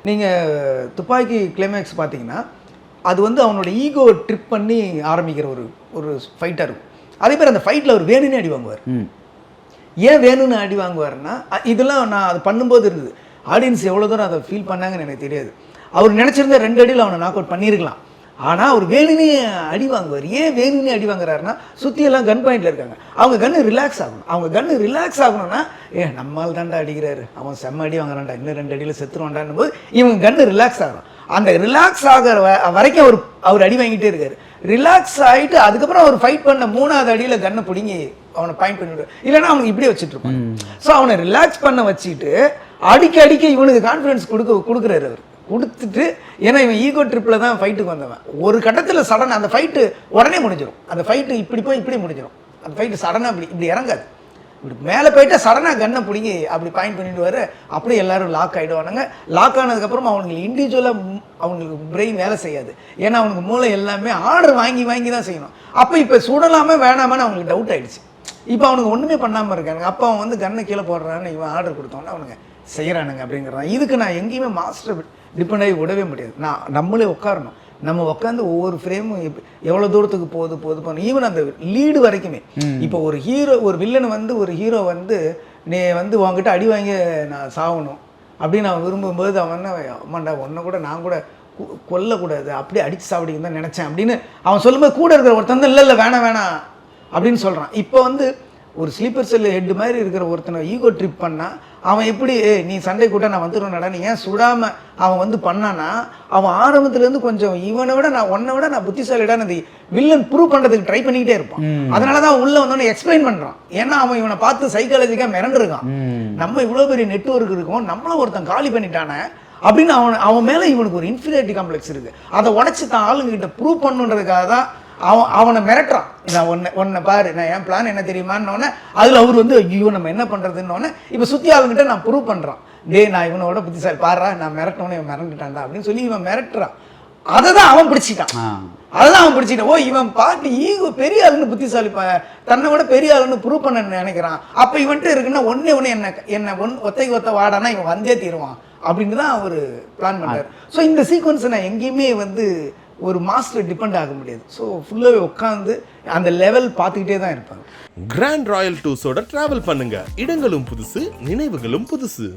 நீங்கள் துப்பாக்கி கிளைமேக்ஸ் பார்த்தீங்கன்னா அது வந்து அவனோட ஈகோ ட்ரிப் பண்ணி ஆரம்பிக்கிற ஒரு ஃபைட்டாக இருக்கும். அதே மாதிரி அந்த ஃபைட்டில் அவர் வேணும்னே அடி வாங்குவார். ஏன் வேணும்னு அடி வாங்குவார்னா இதெல்லாம் நான் அது பண்ணும்போது இருந்தது. ஆடியன்ஸ் எவ்வளோ தூரம் அதை ஃபீல் பண்ணாங்கன்னு எனக்கு தெரியாது. அவர் நினச்சிருந்தா 2 அடியில் அவனை நாக் அவுட் பண்ணியிருக்கலாம். ஆனால் அவர் வேணும்னே அடி வாங்குவார். ஏன் வேணும்னே அடி வாங்குறாருன்னா சுற்றியெல்லாம் கன் பாயிண்டில் இருக்காங்க. அவங்க கன்று ரிலாக்ஸ் ஆகணும். அவங்க கன்று ரிலாக்ஸ் ஆகணும்னா நம்மால் தாண்டா அடிக்கிறாரு, அவன் செம்ம அடி வாங்குறான்டா, இன்னும் 2 அடியில் செத்துருவான்டான்னு போது இவங்க கன்று ரிலாக்ஸ் ஆகணும். அந்த ரிலாக்ஸ் ஆகிற வரைக்கும் அவர் அடி வாங்கிட்டே இருக்காரு. ரிலாக்ஸ் ஆகிட்டு அதுக்கப்புறம் அவர் ஃபைட் பண்ண 3வது அடியில் கன்னை பிடிங்கி அவனை பாயிண்ட் பண்ணிவிடுவார். இல்லைன்னா அவனுக்கு இப்படியே வச்சுட்டு இருப்பான். ஸோ அவனை ரிலாக்ஸ் பண்ண வச்சுட்டு அடிக்க இவனுக்கு கான்ஃபிடன்ஸ் கொடுக்குறாரு. அவர் கொடுத்துட்டு, ஏன்னா இவன் ஈகோ ட்ரிப்பில் தான் ஃபைட்டுக்கு வந்தவன். ஒரு கட்டத்தில் சடனாக அந்த ஃபைட்டு உடனே முடிஞ்சிடும். அந்த ஃபைட்டு இப்படி போய் இப்படி முடிஞ்சிடும். அந்த ஃபைட்டு சடனாக இப்படி இறங்காது. இப்படி மேலே போயிட்டு சடனாக கன்னை பிடிங்கி அப்படி பாயிண்ட் பண்ணிட்டு வர அப்படியே எல்லாரும் லாக் ஆகிடுவானுங்க. லாக் ஆனதுக்கப்புறம் அவனுக்கு இண்டிவிஜுவலாக அவங்களுக்கு பிரெயின் வேலை செய்யாது. ஏன்னா அவனுக்கு மூளை எல்லாமே ஆர்டர் வாங்கி தான் செய்யணும். அப்போ இப்போ சுடலாமல் வேணாமான்னு அவங்களுக்கு டவுட் ஆகிடுச்சு. இப்போ அவனுக்கு ஒன்றுமே பண்ணாமல் இருக்கானுங்க. அப்போ அவன் வந்து கன்னை கீழே போடுறான்னு இவன் ஆர்டர் கொடுத்தோன்னே அவனுங்க செய்கிறானுங்க அப்படிங்கிறான். இதுக்கு நான் எங்கேயுமே மாஸ்டர் டிபெண்ட் ஆகி விடவே முடியாது. நம்மளே உட்காரணும். நம்ம உட்காந்து ஒவ்வொரு ஃப்ரேமும் எவ்வளோ தூரத்துக்கு போகுது ஈவன் அந்த லீடு வரைக்குமே. இப்போ ஒரு வில்லன் வந்து ஒரு ஹீரோ வந்து நீ வந்து உங்ககிட்ட அடி வாங்கி நான் சாகணும் அப்படின்னு அவன் விரும்பும்போது அவன் அம்மாண்டா ஒன்றை கூட நான் கூட கொல்லக்கூடாது, அப்படியே அடித்து சாப்பிடிங்க தான் நினச்சேன் அப்படின்னு அவன் சொல்லும்போது கூட இருக்கிற ஒருத்தன் இல்லை வேணாம் அப்படின்னு சொல்கிறான். இப்போ வந்து ஒரு ஸ்லீப்பர் செல் ஹெட் மாதிரி இருக்கிற ஒருத்தனை ஈகோ ட்ரிப் பண்ணால் அவன் எப்படி நீ சண்டை கூட்ட நான் வந்துடுவேன்டா நீ ஏன் சுடாமல் அவன் வந்து பண்ணானா அவன் ஆரம்பத்துலேருந்து கொஞ்சம் உன்னை விட நான் புத்திசாலிடான்னு அந்த வில்லன் ப்ரூவ் பண்ணுறதுக்கு ட்ரை பண்ணிக்கிட்டே இருப்பான். அதனால தான் உள்ளே வந்தோடனே எக்ஸ்பிளைன் பண்ணுறான். ஏன்னா அவன் இவனை பார்த்து சைக்காலஜிக்காக மிரண்டிருக்கான். நம்ம இவ்வளோ பெரிய நெட்வொர்க் இருக்கும், நம்மளும் ஒருத்தன் காலி பண்ணிட்டானே அப்படின்னு அவன் மேலே இவனுக்கு ஒரு இன்ஃபீரியாரிட்டி காம்ப்ளெக்ஸ் இருக்குது. அதை உடச்சி தான் ஆளுங்கிட்ட ப்ரூவ் பண்ணுன்றதுக்காக தான் அவனை மிரட்டுறான். நான் ஒன்றை பாரு, நான் என் பிளான் என்ன தெரியுமான்னொன்னே அதில் அவர் வந்து ஐயோ நம்ம என்ன பண்ணுறதுன்னொன்னே இப்போ சுற்றி ஆளுங்கிட்ட நான் ப்ரூவ் பண்ணுறான். நான் இவனோட புத்திசாலி பாடுறா, நான் மிரட்டோன்னே இவன் மிரண்டுட்டான்டா அப்படின்னு சொல்லி இவன் மிரட்டுறான். அதை தான் அவன் பிடிச்சிட்டான். ஓ இவன் பாட்டு ஈகோ பெரிய ஆளுன்னு புத்திசாலி தன்னை விட பெரிய ஆளுன்னு ப்ரூவ் பண்ண நினைக்கிறான். அப்போ இவன்ட்டு இருக்குன்னா ஒன்று என்ன ஒத்த வாடானா இவன் வந்தே தீருவான் அப்படின்னு தான் அவர் பிளான் பண்ணுறாரு. ஸோ இந்த சீக்வன்ஸை நான் எங்கேயுமே வந்து ஒரு மாஸ்டர் டிபெண்ட் ஆக முடியாது. ஸோ ஃபுல்லாகவே உட்காந்து அந்த லெவல் பார்த்துக்கிட்டே தான் இருப்பாங்க. கிராண்ட் ராயல் டூர்ஸோட டிராவல் பண்ணுங்க. இடங்களும் புதுசு, நினைவுகளும் புதுசு.